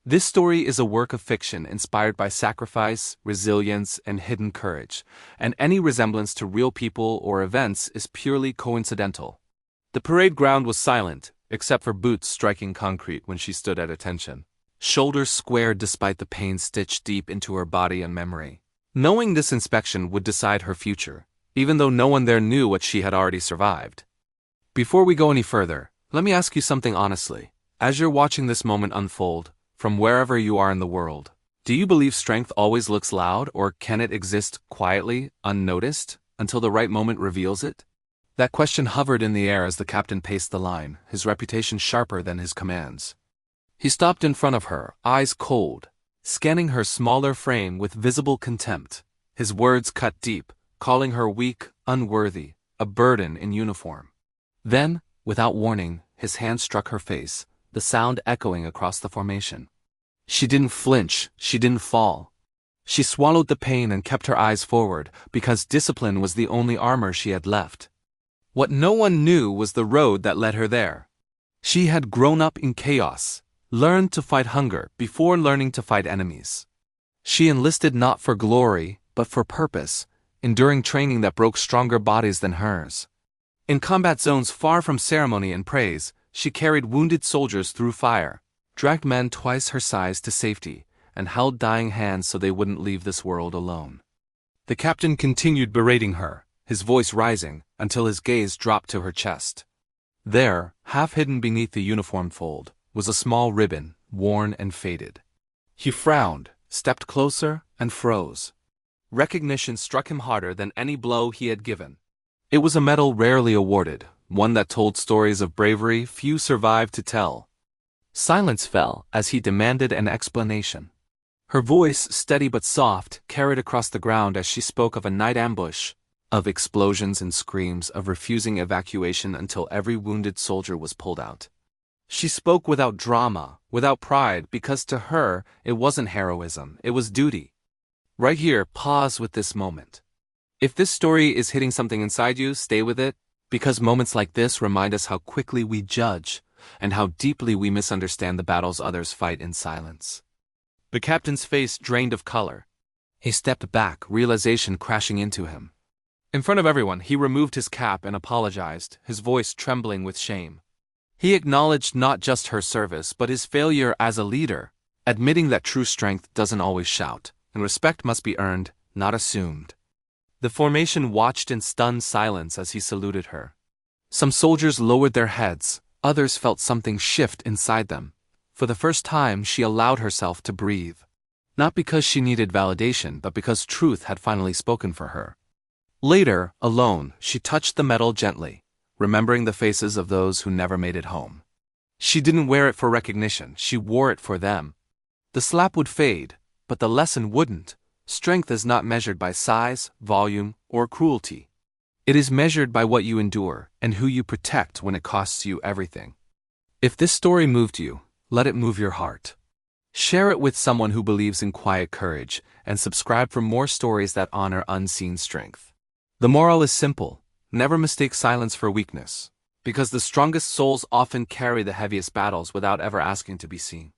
This story is a work of fiction inspired by sacrifice, resilience, and hidden courage, and any resemblance to real people or events is purely coincidental. The parade ground was silent, except for boots striking concrete when she stood at attention. Shoulders squared despite the pain stitched deep into her body and memory. Knowing this inspection would decide her future, even though no one there knew what she had already survived. Before we go any further, let me ask you something honestly. As you're watching this moment unfold, from wherever you are in the world, do you believe strength always looks loud, or can it exist quietly, unnoticed, until the right moment reveals it? That question hovered in the air as the captain paced the line, his reputation sharper than his commands. He stopped in front of her, eyes cold, scanning her smaller frame with visible contempt. His words cut deep, calling her weak, unworthy, a burden in uniform. Then, without warning, his hand struck her face, the sound echoing across the formation. She didn't flinch, she didn't fall. She swallowed the pain and kept her eyes forward, because discipline was the only armor she had left. What no one knew was the road that led her there. She had grown up in chaos, learned to fight hunger before learning to fight enemies. She enlisted not for glory, but for purpose, enduring training that broke stronger bodies than hers. In combat zones far from ceremony and praise, she carried wounded soldiers through fire, dragged men twice her size to safety, and held dying hands so they wouldn't leave this world alone. The captain continued berating her, his voice rising, until his gaze dropped to her chest. There, half hidden beneath the uniform fold, was a small ribbon, worn and faded. He frowned, stepped closer, and froze. Recognition struck him harder than any blow he had given. It was a medal rarely awarded, one that told stories of bravery few survived to tell. Silence fell as he demanded an explanation. Her voice, steady but soft, carried across the ground as she spoke of a night ambush, of explosions and screams, of refusing evacuation until every wounded soldier was pulled out. She spoke without drama, without pride, because to her, it wasn't heroism, it was duty. Right here, pause with this moment. If this story is hitting something inside you, stay with it, because moments like this remind us how quickly we judge, and how deeply we misunderstand the battles others fight in silence. The captain's face drained of color. He stepped back, realization crashing into him. In front of everyone, he removed his cap and apologized, his voice trembling with shame. He acknowledged not just her service, but his failure as a leader, admitting that true strength doesn't always shout, and respect must be earned, not assumed. The formation watched in stunned silence as he saluted her. Some soldiers lowered their heads, others felt something shift inside them. For the first time, she allowed herself to breathe. Not because she needed validation, but because truth had finally spoken for her. Later, alone, she touched the medal gently, remembering the faces of those who never made it home. She didn't wear it for recognition, she wore it for them. The slap would fade, but the lesson wouldn't. Strength is not measured by size, volume, or cruelty. It is measured by what you endure and who you protect when it costs you everything. If this story moved you, let it move your heart. Share it with someone who believes in quiet courage, and subscribe for more stories that honor unseen strength. The moral is simple: never mistake silence for weakness, because the strongest souls often carry the heaviest battles without ever asking to be seen.